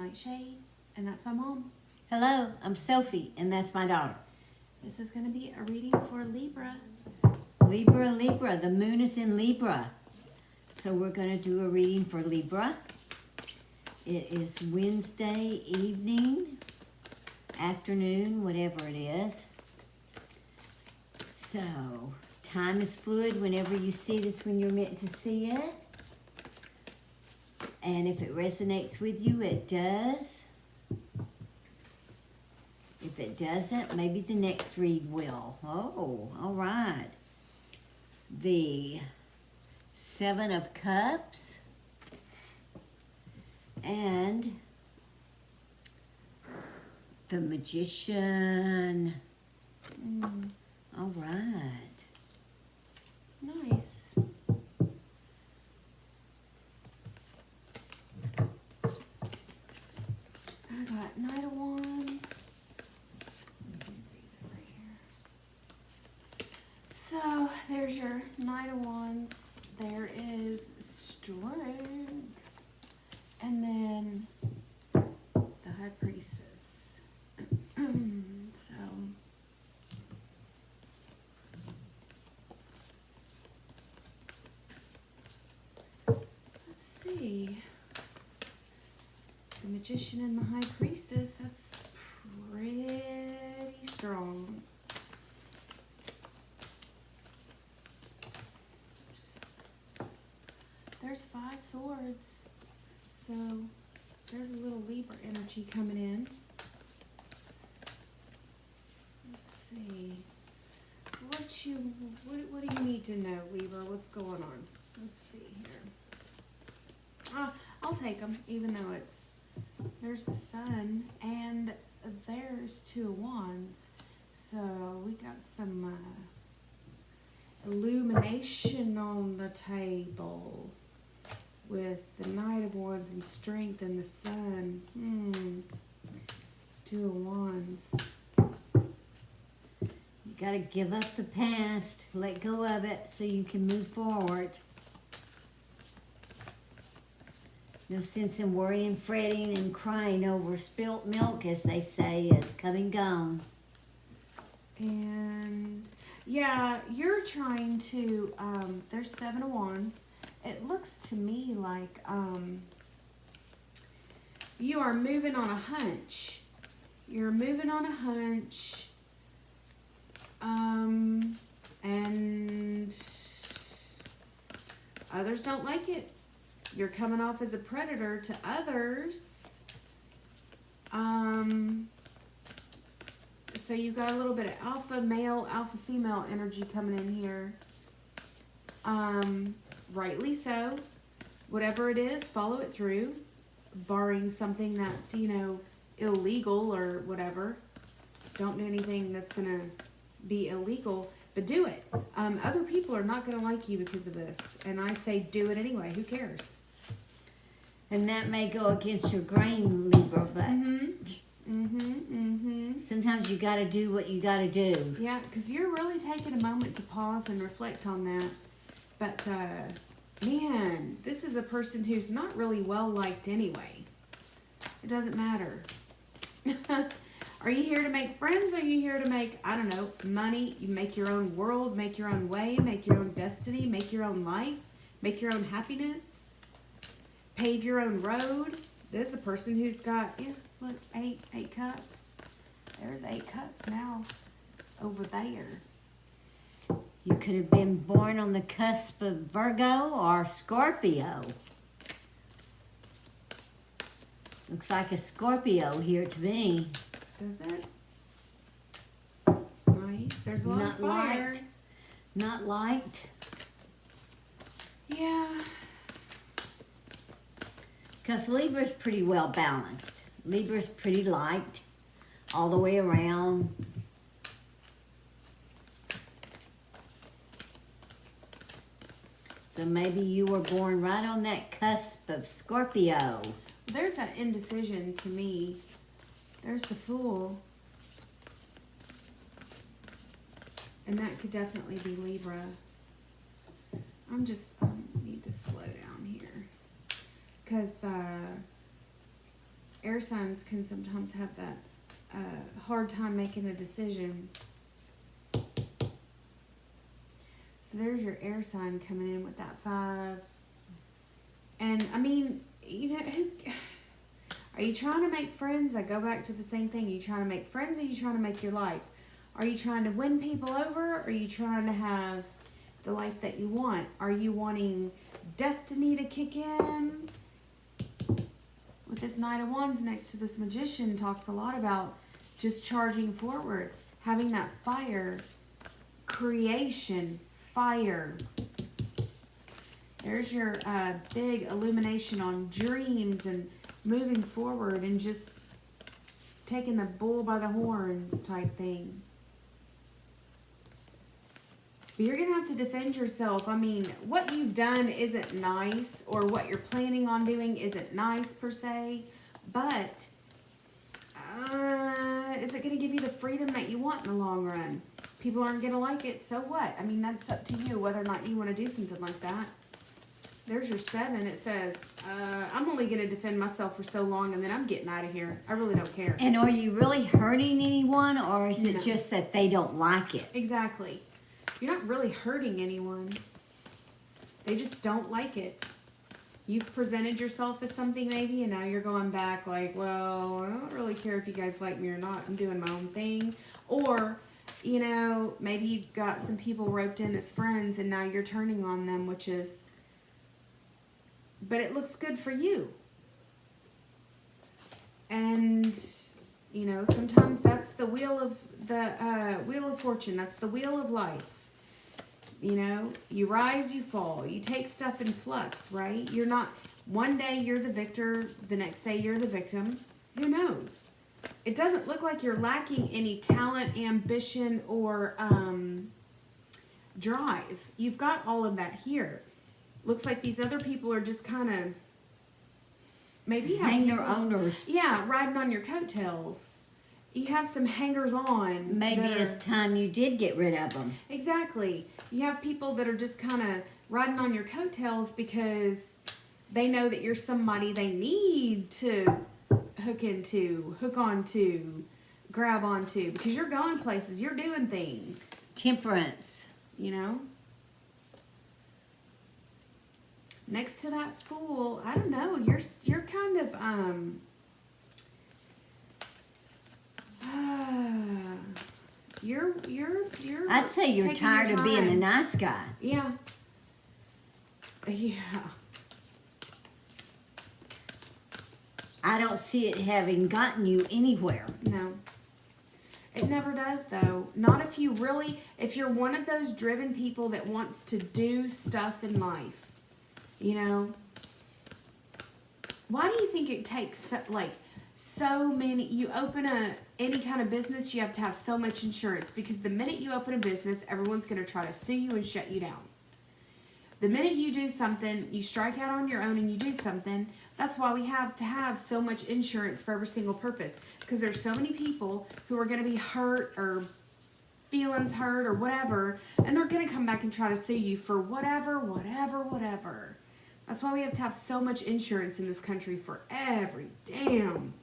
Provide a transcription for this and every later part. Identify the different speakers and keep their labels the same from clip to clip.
Speaker 1: NightShade, and that's my mom.
Speaker 2: Hello, I'm Sophie, and that's my daughter.
Speaker 1: This is going to be a reading for Libra.
Speaker 2: Libra, the moon is in Libra. So we're going to do a reading for Libra. It is Wednesday evening, afternoon, whatever it is. So, time is fluid. Whenever you see it, it's when you're meant to see it. And if it resonates with you, it does. If it doesn't, maybe the next read will. Oh, all right. The Seven of Cups and the Magician. All right.
Speaker 1: Nice. I got Knight of Wands. So there's your Knight of Wands. There is Strength. And then the High Priestess. So let's see. The Magician and the High Priestess, that's pretty strong. There's 5 swords. So there's a little Libra energy coming in. Let's see. What do you need to know, Libra? What's going on? Let's see here. I'll take them, even though there's the Sun and there's 2 of Wands. So we got some illumination on the table with the Knight of Wands and Strength and the Sun. 2 of Wands.
Speaker 2: You got to give up the past, let go of it so you can move forward. No sense in worrying, fretting, and crying over spilt milk, as they say, is come and gone.
Speaker 1: And yeah, you're trying to, there's 7 of Wands. It looks to me like you are moving on a hunch. You're moving on a hunch. And others don't like it. You're coming off as a predator to others. So you've got a little bit of alpha male, alpha female energy coming in here. Rightly so. Whatever it is, follow it through. Barring something that's, illegal or whatever. Don't do anything that's going to be illegal, but do it. Other people are not going to like you because of this. And I say do it anyway. Who cares?
Speaker 2: And that may go against your grain, Libra, but sometimes you got to do what you got to do.
Speaker 1: Yeah, because you're really taking a moment to pause and reflect on that. But, man, this is a person who's not really well-liked anyway. It doesn't matter. Are you here to make friends? Or are you here to make, I don't know, money? You make your own world, make your own way, make your own destiny, make your own life, make your own happiness, pave your own road. There's a person who's got, look, 8 cups. There's 8 cups now over there.
Speaker 2: You could have been born on the cusp of Virgo or Scorpio. Looks like a Scorpio here to me.
Speaker 1: Does it? Nice. There's a lot of fire.
Speaker 2: Not liked.
Speaker 1: Yeah.
Speaker 2: Because Libra's pretty well balanced. Libra's pretty liked all the way around. So maybe you were born right on that cusp of Scorpio.
Speaker 1: There's that indecision to me. There's the Fool. And that could definitely be Libra. I need to slow down here. Because Air signs can sometimes have that hard time making a decision. So there's your air sign coming in with that 5. And I mean, you know, are you trying to make friends? I go back to the same thing. Are you trying to make friends, or are you trying to make your life? Are you trying to win people over, or are you trying to have the life that you want? Are you wanting destiny to kick in? With this Knight of Wands next to this Magician talks a lot about just charging forward, having that fire, creation, fire. There's your big illumination on dreams and moving forward and just taking the bull by the horns type thing. But you're going to have to defend yourself. I mean, what you've done isn't nice, or what you're planning on doing isn't nice per se, but is it going to give you the freedom that you want in the long run? People aren't going to like it, so what? I mean, that's up to you whether or not you want to do something like that. There's your 7. It says, I'm only going to defend myself for so long, and then I'm getting out of here. I really don't care.
Speaker 2: And are you really hurting anyone, or is it
Speaker 1: No.
Speaker 2: just that they don't like it?
Speaker 1: Exactly. You're not really hurting anyone. They just don't like it. You've presented yourself as something maybe, and now you're going back like, well, I don't really care if you guys like me or not. I'm doing my own thing. Or, you know, maybe you've got some people roped in as friends, and now you're turning on them, which is... But it looks good for you. And, you know, sometimes that's the wheel of fortune. That's the wheel of life. You know, you rise, you fall. You take stuff in flux, right? You're not, one day you're the victor, the next day you're the victim. Who knows? It doesn't look like you're lacking any talent, ambition, or drive. You've got all of that here. Looks like these other people are just kind of maybe
Speaker 2: Hanger owners.
Speaker 1: Yeah, riding on your coattails. You have some hangers on.
Speaker 2: Maybe it's time you did get rid of them.
Speaker 1: Exactly. You have people that are just kind of riding on your coattails because they know that you're somebody they need to hook onto, grab onto, because you're going places, you're doing things.
Speaker 2: Temperance.
Speaker 1: You know? Next to that Fool, I don't know, you're kind of you're
Speaker 2: I'd say you're
Speaker 1: taking
Speaker 2: tired
Speaker 1: your
Speaker 2: of being the
Speaker 1: time.
Speaker 2: nice guy.
Speaker 1: Yeah.
Speaker 2: I don't see it having gotten you anywhere.
Speaker 1: No. It never does, though. Not if you're one of those driven people that wants to do stuff in life. You know? Why do you think it takes, so many, you open any kind of business, you have to have so much insurance, because the minute you open a business, everyone's going to try to sue you and shut you down. The minute you do something, you strike out on your own and you do something, that's why we have to have so much insurance for every single purpose, because there's so many people who are going to be hurt or feelings hurt or whatever, and they're going to come back and try to sue you for whatever. That's why we have to have so much insurance in this country for every damn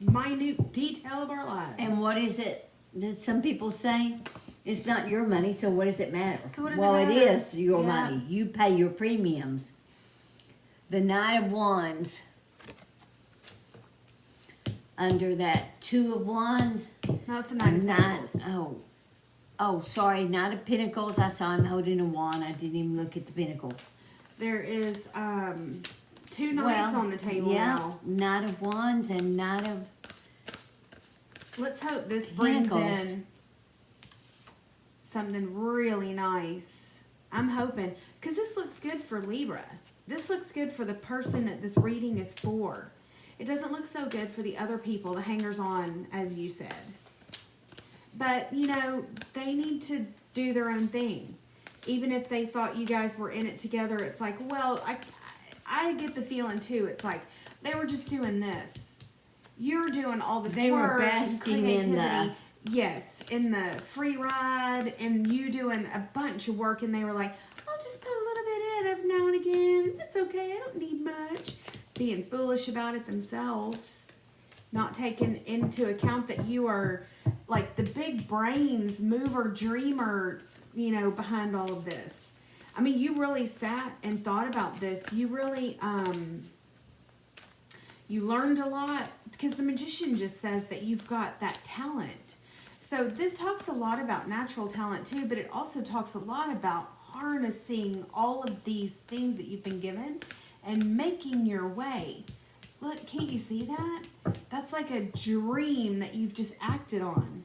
Speaker 1: minute detail of our lives.
Speaker 2: And what is it that some people say? It's not your money, so what does it matter?
Speaker 1: So what does
Speaker 2: well,
Speaker 1: it matter?
Speaker 2: it is your
Speaker 1: Yeah.
Speaker 2: money. You pay your premiums. The Knight of Wands. Under that 2 of Wands.
Speaker 1: No, it's a Knight of Pentacles.
Speaker 2: Oh, sorry, Knight of Pentacles. I saw him holding a wand. I didn't even look at the pentacle.
Speaker 1: There is 2 knights on the table now.
Speaker 2: Knight of Wands and Knight of
Speaker 1: Let's hope this brings
Speaker 2: Pentacles.
Speaker 1: in something really nice. I'm hoping, because this looks good for Libra. This looks good for the person that this reading is for. It doesn't look so good for the other people, the hangers-on, as you said. But, you know, they need to do their own thing. Even if they thought you guys were in it together, it's like, well, I get the feeling, too. It's like, they were just doing this. You're doing all this
Speaker 2: They were
Speaker 1: work
Speaker 2: basking
Speaker 1: and
Speaker 2: in the-
Speaker 1: creativity. Yes, in the free ride, and you doing a bunch of work, and they were like, I'll just put a little bit in every now and again. It's okay, I don't need much. Being foolish about it themselves. not taking into account that you are like the big brains, mover, dreamer, behind all of this. I mean, you really sat and thought about this. You really, you learned a lot, because the magician just says that you've got that talent. So this talks a lot about natural talent too, but it also talks a lot about harnessing all of these things that you've been given and making your way. Look, can't you see that? That's like a dream that you've just acted on.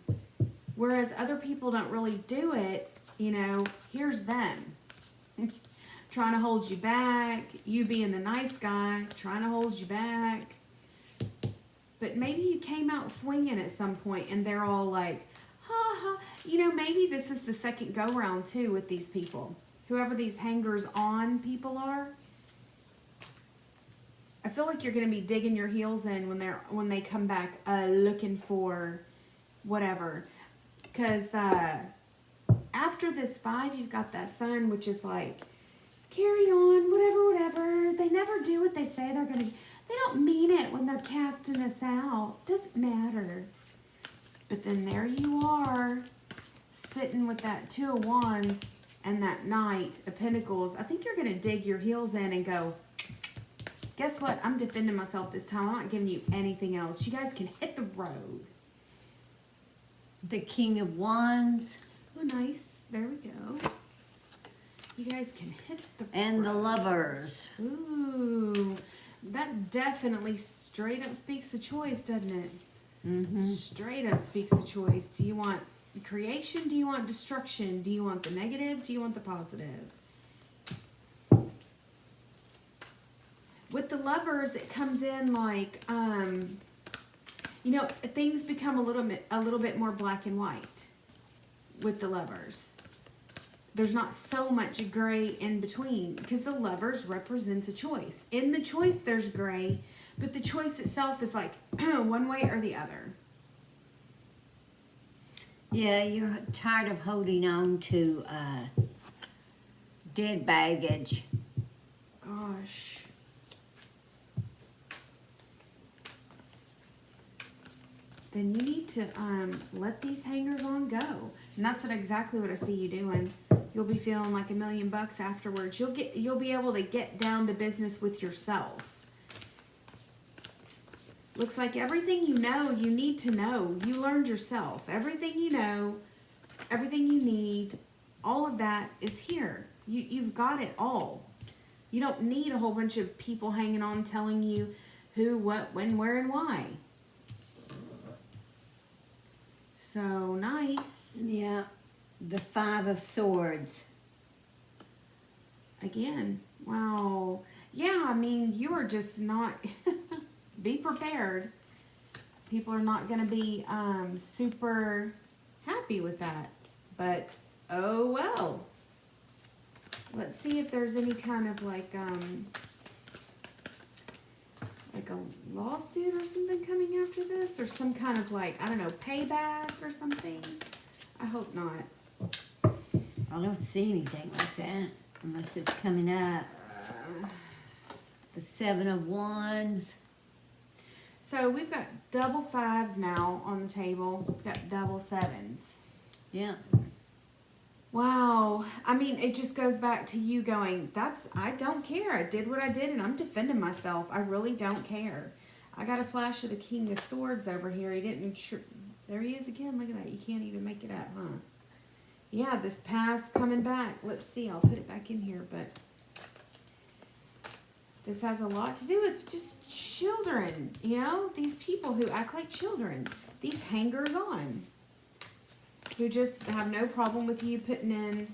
Speaker 1: Whereas other people don't really do it, here's them. Trying to hold you back, you being the nice guy, trying to hold you back. But maybe you came out swinging at some point and they're all like, ha ha. Maybe this is the second go round too with these people. Whoever these hangers on people are. I feel like you're going to be digging your heels in when they come back looking for whatever. Because after this 5, you've got that Sun, which is like, carry on, whatever. They never do what they say they're going to. They don't mean it when they're casting us out. Doesn't matter. But then there you are, sitting with that 2 of Wands and that Knight of Pentacles. I think you're going to dig your heels in and go, guess what? I'm defending myself this time. I'm not giving you anything else. You guys can hit the road.
Speaker 2: The King of Wands.
Speaker 1: Oh, nice. There we go. You guys can hit the
Speaker 2: And
Speaker 1: road.
Speaker 2: the Lovers.
Speaker 1: Ooh. That definitely straight up speaks a choice, doesn't it?
Speaker 2: Mm-hmm.
Speaker 1: Straight up speaks a choice. Do you want creation? Do you want destruction? Do you want the negative? Do you want the positive? With the Lovers, it comes in like, things become a little bit more black and white with the Lovers. There's not so much gray in between, because the Lovers represents a choice. In the choice, there's gray, but the choice itself is like one way or the other.
Speaker 2: Yeah, you're tired of holding on to dead baggage.
Speaker 1: Gosh. Then you need to let these hangers on go. And that's exactly what I see you doing. You'll be feeling like $1,000,000 afterwards. You'll be able to get down to business with yourself. Looks like everything you know, you need to know. You learned yourself. Everything you know, everything you need, all of that is here. You've got it all. You don't need a whole bunch of people hanging on telling you who, what, when, where, and why. So nice.
Speaker 2: Yeah. The 5 of Swords.
Speaker 1: Again, wow. Yeah, I mean, you are just not... Be prepared. People are not going to be super happy with that. But, oh well. Let's see if there's any kind of like a lawsuit or something coming after this. Or some kind of like, I don't know, payback or something. I hope not.
Speaker 2: I don't see anything like that unless it's coming up. The 7 of Wands.
Speaker 1: So we've got double 5s now on the table. We've got double 7s.
Speaker 2: Yeah.
Speaker 1: Wow. I mean, it just goes back to you going, I don't care. I did what I did and I'm defending myself. I really don't care. I got a flash of the King of Swords over here. He didn't, there he is again. Look at that. You can't even make it up, huh? Yeah, this past coming back. Let's see. I'll put it back in here, but this has a lot to do with just children, these people who act like children, these hangers on, who just have no problem with you putting in.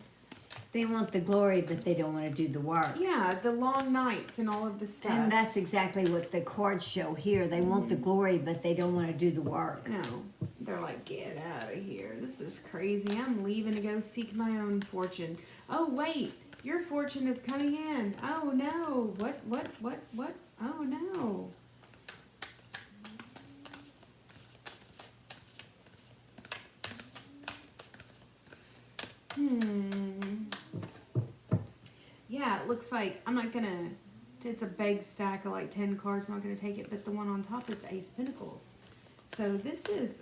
Speaker 2: They want the glory, but they don't want to do the work.
Speaker 1: Yeah, the long nights and all of the stuff.
Speaker 2: And that's exactly what the cards show here. They want the glory, but they don't want to do the work.
Speaker 1: No, they're like, get out of here. This is crazy. I'm leaving to go seek my own fortune. Oh, wait. Your fortune is coming in. Oh, no. What? Oh, no. Yeah, it looks like I'm not going to... It's a big stack of like 10 cards. I'm not going to take it, but the one on top is the Ace of Pentacles. So this is,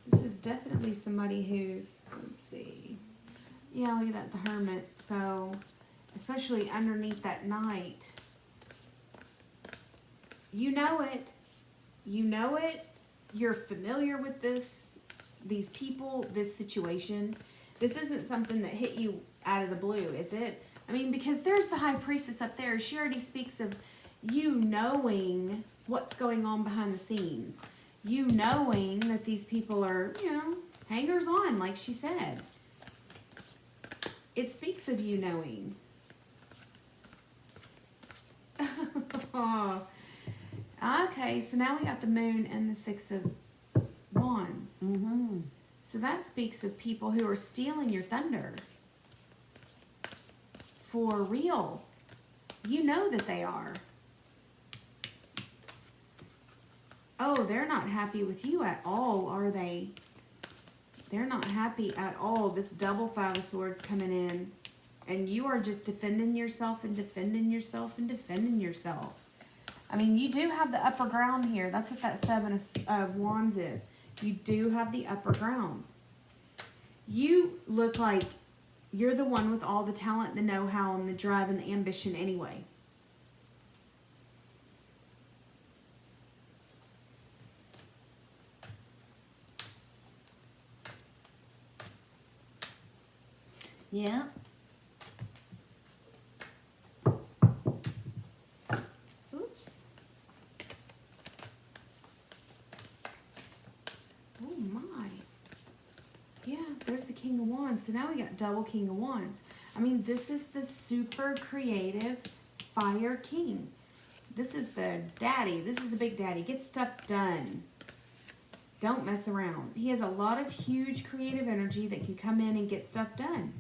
Speaker 1: this is definitely somebody who's, let's see. Yeah, look at that, the Hermit. So, especially underneath that Knight. You know it. You know it. You're familiar with these people, this situation. This isn't something that hit you out of the blue, is it? I mean, because there's the High Priestess up there. She already speaks of you knowing what's going on behind the scenes. You knowing that these people are, you know, hangers on, like she said. It speaks of you knowing. Okay, so now we got the Moon and the Six of Wands.
Speaker 2: Mm-hmm.
Speaker 1: So that speaks of people who are stealing your thunder. For real. You know that they are. Oh, they're not happy with you at all, are they? They're not happy at all. This double Five of Swords coming in. And you are just defending yourself and defending yourself and defending yourself. I mean, you do have the upper ground here. That's what that Seven of Wands is. You do have the upper ground. You look like you're the one with all the talent, the know-how, and the drive and the ambition anyway.
Speaker 2: Yeah.
Speaker 1: Oops. Oh my. Yeah, there's the King of Wands. So now we got double King of Wands. I mean, this is the super creative Fire King. This is the daddy. This is the big daddy. Get stuff done. Don't mess around. He has a lot of huge creative energy that can come in and get stuff done.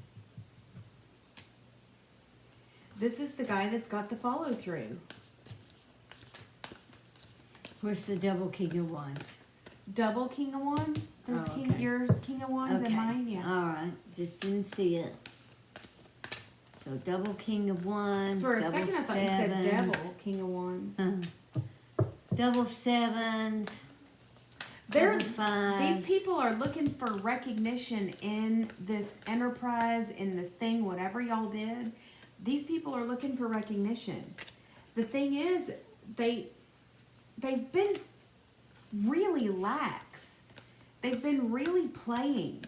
Speaker 1: This is the guy that's got the follow through.
Speaker 2: Where's the double King of Wands?
Speaker 1: Double King of Wands. There's
Speaker 2: Oh, okay.
Speaker 1: yours King of Wands and mine. Yeah.
Speaker 2: All right. Just didn't see it. So double King of Wands.
Speaker 1: For a
Speaker 2: double
Speaker 1: second, I thought you said
Speaker 2: sevens.
Speaker 1: devil King of Wands.
Speaker 2: Double sevens.
Speaker 1: They're,
Speaker 2: double fives.
Speaker 1: these people are looking for recognition in this enterprise, in this thing, whatever y'all did. These people are looking for recognition. The thing is, they've been really lax. They've been really playing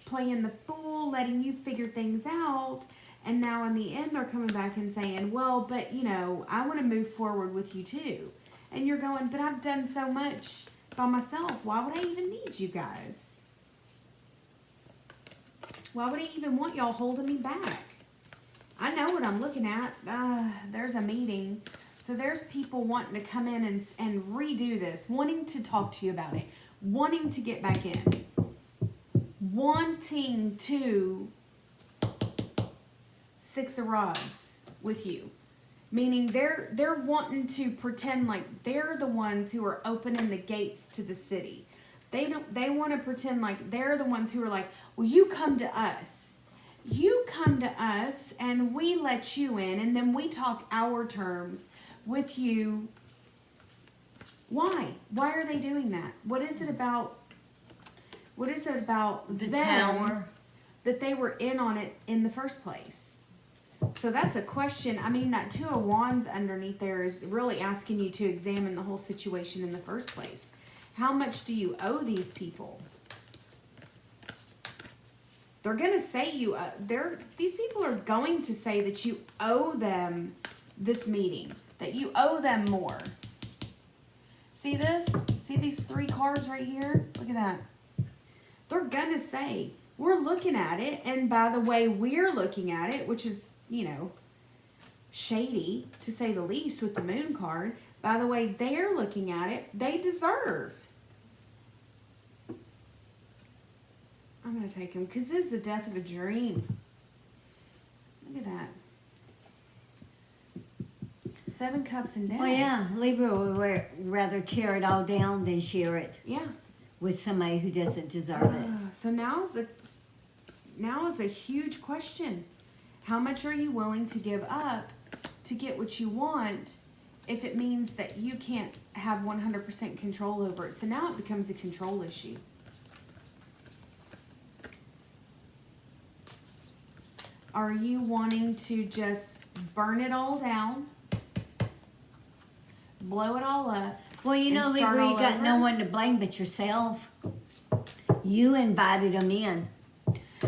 Speaker 1: the fool, letting you figure things out. And now in the end, they're coming back and saying, well, but, you know, I want to move forward with you too. And you're going, but I've done so much by myself. Why would I even need you guys? Why would I even want y'all holding me back? I know what I'm looking at. There's a meeting. So there's people wanting to come in and redo this, wanting to talk to you about it, wanting to get back in, wanting to Six of Rods with you. Meaning they're wanting to pretend like they're the ones who are opening the gates to the city. They want to pretend like they're the ones who are like, well, you come to us. You come to us and we let you in and then we talk our terms with you. Why? Why are they doing that? What is it about
Speaker 2: The
Speaker 1: them
Speaker 2: tower.
Speaker 1: that they were in on it in the first place? So that's a question. I mean, that Two of Wands underneath there is really asking you to examine the whole situation in the first place. How much do you owe these people? They're going to say these people are going to say that you owe them this meeting, that you owe them more. See this? See these three cards right here? Look at that. They're going to say, we're looking at it, and by the way we're looking at it, which is, you know, shady to say the least with the Moon card, by the way they're looking at it, they deserve. I'm going to take him because this is the death of a dream. Look at that. Seven Cups and Death.
Speaker 2: Well, yeah, Libra would rather tear it all down than share it
Speaker 1: Yeah.
Speaker 2: with somebody who doesn't deserve it.
Speaker 1: So now is a huge question. How much are you willing to give up to to get what you want if it means that you can't have 100% control over it. So now it becomes a control issue. Are you wanting to just burn it all down, blow it all up?
Speaker 2: Well, you know,
Speaker 1: and start
Speaker 2: Libra, you
Speaker 1: all
Speaker 2: got
Speaker 1: over?
Speaker 2: no one to blame but yourself. You invited them in.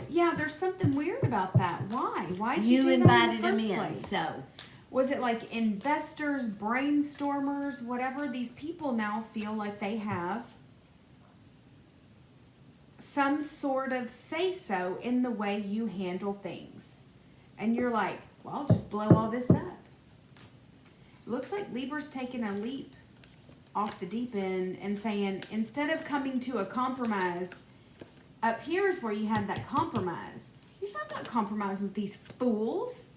Speaker 1: Yeah, there's something weird about that. Why? Why did you
Speaker 2: You
Speaker 1: do
Speaker 2: invited
Speaker 1: that in
Speaker 2: them
Speaker 1: the
Speaker 2: in.
Speaker 1: first place?
Speaker 2: So,
Speaker 1: Was it like investors, brainstormers, whatever? These people now feel like they have some sort of say-so in the way you handle things. And you're like, well, I'll just blow all this up. Looks like Libra's taking a leap off the deep end and saying, instead of coming to a compromise, up here's where you had that compromise. You're not compromising with these fools.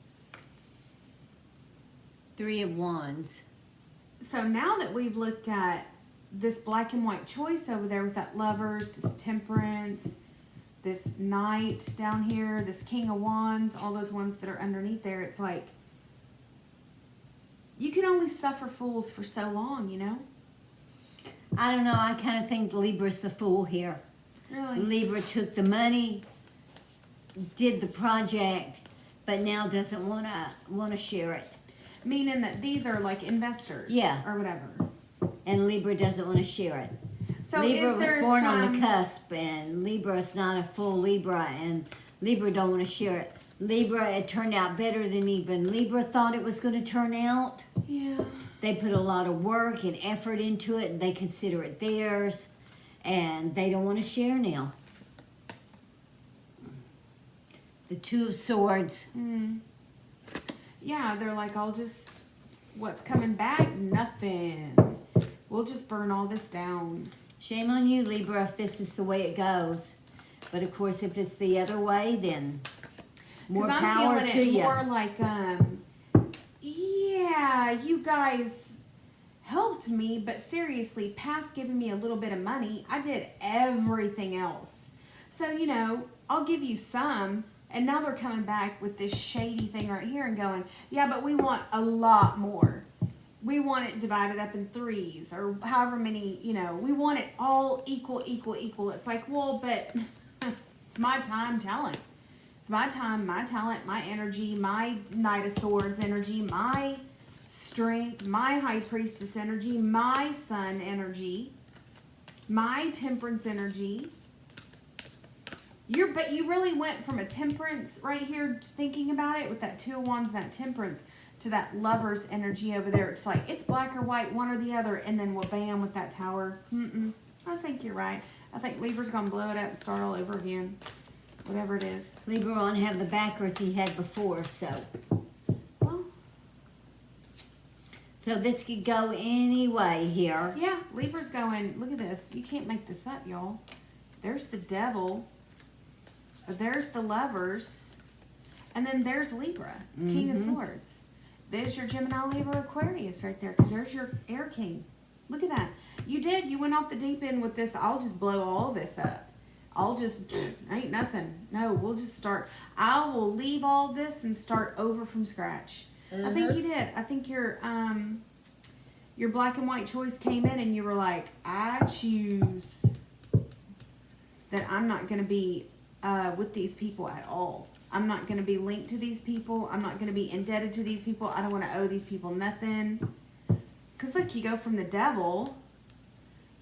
Speaker 2: 3 of Wands.
Speaker 1: So now that we've looked at this black and white choice over there with that Lovers, this Temperance, this Knight down here, this King of Wands, all those ones that are underneath there, it's like, you can only suffer fools for so long, you know?
Speaker 2: I don't know. I kind of think Libra's the fool here.
Speaker 1: Really?
Speaker 2: Libra took the money, did the project, but now doesn't want to share it.
Speaker 1: Meaning that these are like investors.
Speaker 2: Yeah.
Speaker 1: Or whatever.
Speaker 2: And Libra doesn't want to share it.
Speaker 1: So
Speaker 2: Libra
Speaker 1: is
Speaker 2: was
Speaker 1: there
Speaker 2: born
Speaker 1: some...
Speaker 2: on the cusp, and Libra's not a full Libra, and Libra don't want to share it. Libra, it turned out better than even Libra thought it was going to turn out.
Speaker 1: Yeah.
Speaker 2: They put a lot of work and effort into it, and they consider it theirs, and they don't want to share now. The Two of Swords.
Speaker 1: Yeah, they're like, I'll just... What's coming back? Nothing. We'll just burn all this down.
Speaker 2: Shame on you, Libra, if this is the way it goes. But of course, if it's the other way, then more
Speaker 1: I'm
Speaker 2: power
Speaker 1: feeling
Speaker 2: to
Speaker 1: it
Speaker 2: you.
Speaker 1: more like, yeah, you guys helped me, but seriously, past giving me a little bit of money, I did everything else. So, you know, I'll give you some, and now they're coming back with this shady thing right here and going, yeah, but we want a lot more. We want it divided up in threes or however many, you know, we want it all equal. It's like, well, but it's my time, talent. It's my time, my talent, my energy, my Knight of Swords energy, my strength, my High Priestess energy, my Sun energy, my Temperance energy. But you really went from a Temperance right here, thinking about it with that Two of Wands, that Temperance, to that Lover's energy over there. It's like, it's black or white, one or the other, and then well, bam, with that Tower. I think you're right. I think Libra's going to blow it up and start all over again. Whatever it is.
Speaker 2: Libra won't have the backers he had before, so.
Speaker 1: Well,
Speaker 2: So this could go any way here.
Speaker 1: yeah, Libra's going, look at this. You can't make this up, y'all. There's the Devil. There's the Lovers. And then there's Libra, King of Swords. There's your Gemini, Libra, Aquarius right there, because there's your Air King. Look at that. You did. You went off the deep end with this. I'll just blow all this up. I'll just, ain't nothing. No, we'll just start. I will leave all this and start over from scratch. I think you did. I think your black and white choice came in and you were like, I choose that I'm not going to be with these people at all. I'm not going to be linked to these people. I'm not going to be indebted to these people. I don't want to owe these people nothing. Because, look, you go from the Devil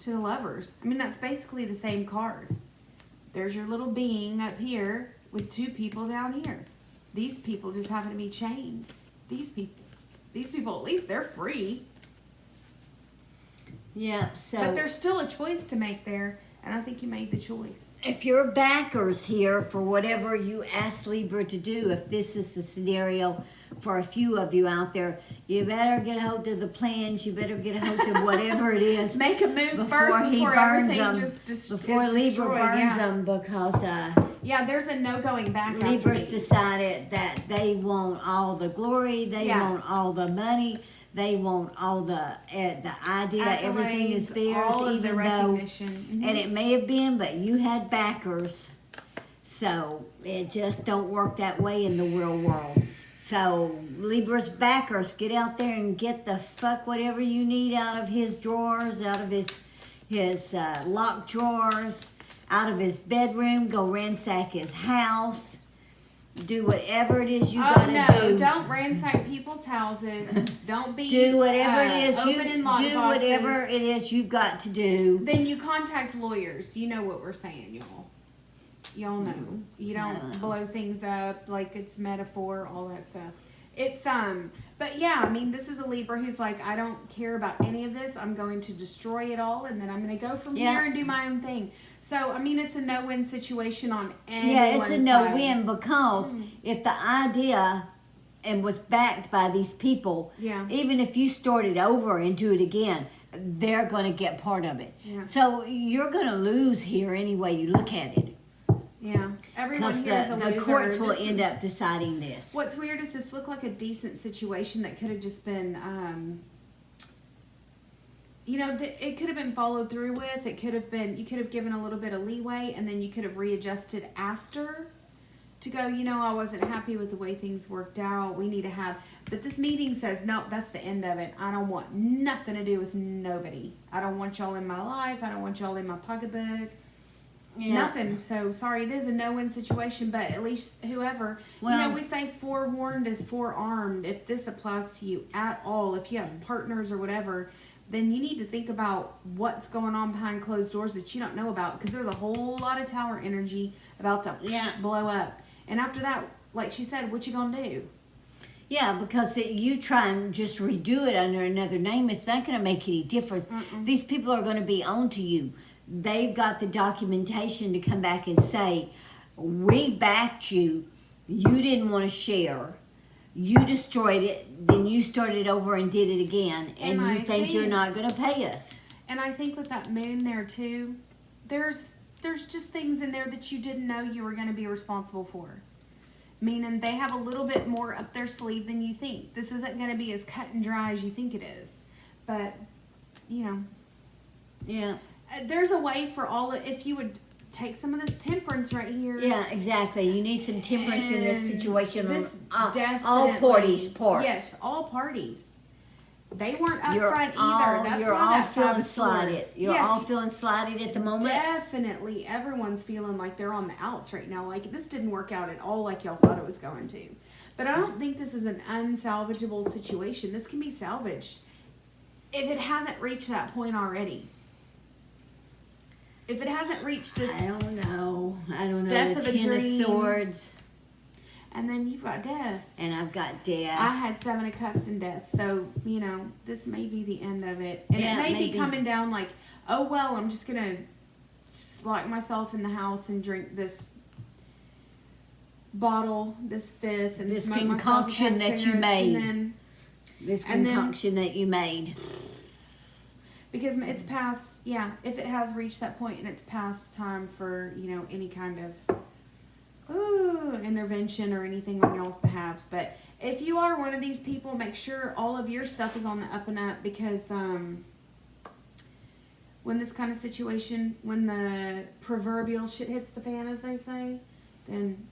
Speaker 1: to the Lovers. I mean, that's basically the same card. There's your little being up here with two people down here. These people just happen to be chained. These people, at least they're free.
Speaker 2: Yeah, so.
Speaker 1: But there's still a choice to make there. And I think you made the choice.
Speaker 2: If you're backers here for whatever you ask Libra to do, if this is the scenario for a few of you out there, you better get a hold of the plans. You better get a hold of whatever it is.
Speaker 1: Make a move first before everything
Speaker 2: before Libra burns them, because
Speaker 1: yeah, there's a no going back.
Speaker 2: Libra's decided that they want all the glory. They want all the money. They want all the idea,
Speaker 1: accolades,
Speaker 2: everything is theirs,
Speaker 1: all of the
Speaker 2: even though,
Speaker 1: recognition.
Speaker 2: and it may have been, but you had backers, so it just don't work that way in the real world. So, Libra's backers, get out there and get the fuck whatever you need out of his drawers, out of his locked drawers, out of his bedroom. Go ransack his house. Do whatever it is you gotta do.
Speaker 1: Don't ransack people's houses. Don't be
Speaker 2: do whatever it is
Speaker 1: opening
Speaker 2: do whatever it is you've got to do.
Speaker 1: Then you contact lawyers. You know what we're saying, y'all. Y'all know. You don't blow things up like it's metaphor, all that stuff. It's but yeah, I mean, this is a Libra who's like, I don't care about any of this. I'm going to destroy it all, and then I'm going to go from here and do my own thing. So, I mean, it's a no-win situation on anyone's
Speaker 2: it's a no-win because if the idea and was backed by these people, even if you start it over and do it again, they're going to get part of it. Yeah. So you're going to lose here any way you look at it.
Speaker 1: Yeah, everyone here is a loser.
Speaker 2: The courts will end up deciding this.
Speaker 1: What's weird is this looked like a decent situation that could have just been, it could have been followed through with. It could have been, you could have given a little bit of leeway, and then you could have readjusted after to go, I wasn't happy with the way things worked out. We need to have, but this meeting says, nope, that's the end of it. I don't want nothing to do with nobody. I don't want y'all in my life. I don't want y'all in my pocketbook. Nothing. So sorry, this is a no-win situation, but at least whoever, we say forewarned is forearmed. If this applies to you at all, if you have partners or whatever, then you need to think about what's going on behind closed doors that you don't know about, because there's a whole lot of tower energy about to blow up. And after that, like she said, what you gonna do?
Speaker 2: Yeah, because you try and just redo it under another name, it's not going to make any difference. These people are going to be on to you. They've got the documentation to come back and say, we backed you, you didn't want to share, you destroyed it, then you started over and did it again, and you think you're not going to pay us.
Speaker 1: And I think with that moon there too, there's just things in there that you didn't know you were going to be responsible for. Meaning they have a little bit more up their sleeve than you think. This isn't going to be as cut and dry as you think it is. But,
Speaker 2: Yeah.
Speaker 1: There's a way for if you would take some of this temperance right here.
Speaker 2: Yeah, exactly. You need some temperance in this situation.
Speaker 1: This
Speaker 2: all parties.
Speaker 1: Yes, all parties. They weren't upfront either. That's
Speaker 2: you're
Speaker 1: why
Speaker 2: all
Speaker 1: that
Speaker 2: feeling slighted. You're all feeling slighted at the moment.
Speaker 1: Definitely. Everyone's feeling like they're on the outs right now. Like, this didn't work out at all like y'all thought it was going to. But I don't think this is an unsalvageable situation. This can be salvaged if it hasn't reached that point already. If it hasn't reached this...
Speaker 2: I don't know.
Speaker 1: Death of a
Speaker 2: Ten
Speaker 1: dream.
Speaker 2: of Swords.
Speaker 1: And then you've got death.
Speaker 2: And I've got death.
Speaker 1: I had 7 of Cups and death. So, this may be the end of it. And it may be coming down like, oh, well, I'm just going to lock myself in the house and drink this bottle, this fifth, and
Speaker 2: this concoction that you made. That you made.
Speaker 1: Because it's past, if it has reached that point and it's past time for, any kind of intervention or anything on y'all's behalf. But if you are one of these people, make sure all of your stuff is on the up and up, because when this kind of situation, when the proverbial shit hits the fan, as they say, then,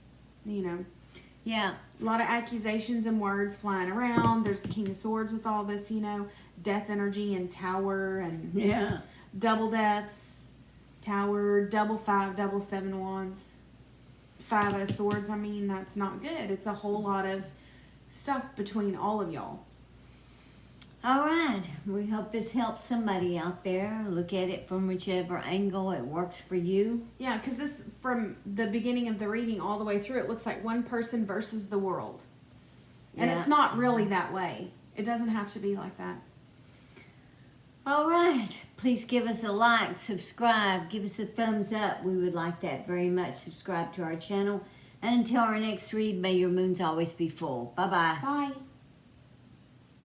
Speaker 2: Yeah.
Speaker 1: A lot of accusations and words flying around. There's the King of Swords with all this, death energy and tower and double deaths, tower, double 5, double 7 wands, 5 of swords. I mean, that's not good. It's a whole lot of stuff between all of y'all.
Speaker 2: All right. We hope this helps somebody out there. Look at it from whichever angle it works for you.
Speaker 1: Yeah, because this, from the beginning of the reading all the way through, it looks like one person versus the world. And it's not really that way. It doesn't have to be like that.
Speaker 2: All right. Please give us a like, subscribe, give us a thumbs up. We would like that very much. Subscribe to our channel. And until our next read, may your moons always be full. Bye-bye.
Speaker 1: Bye.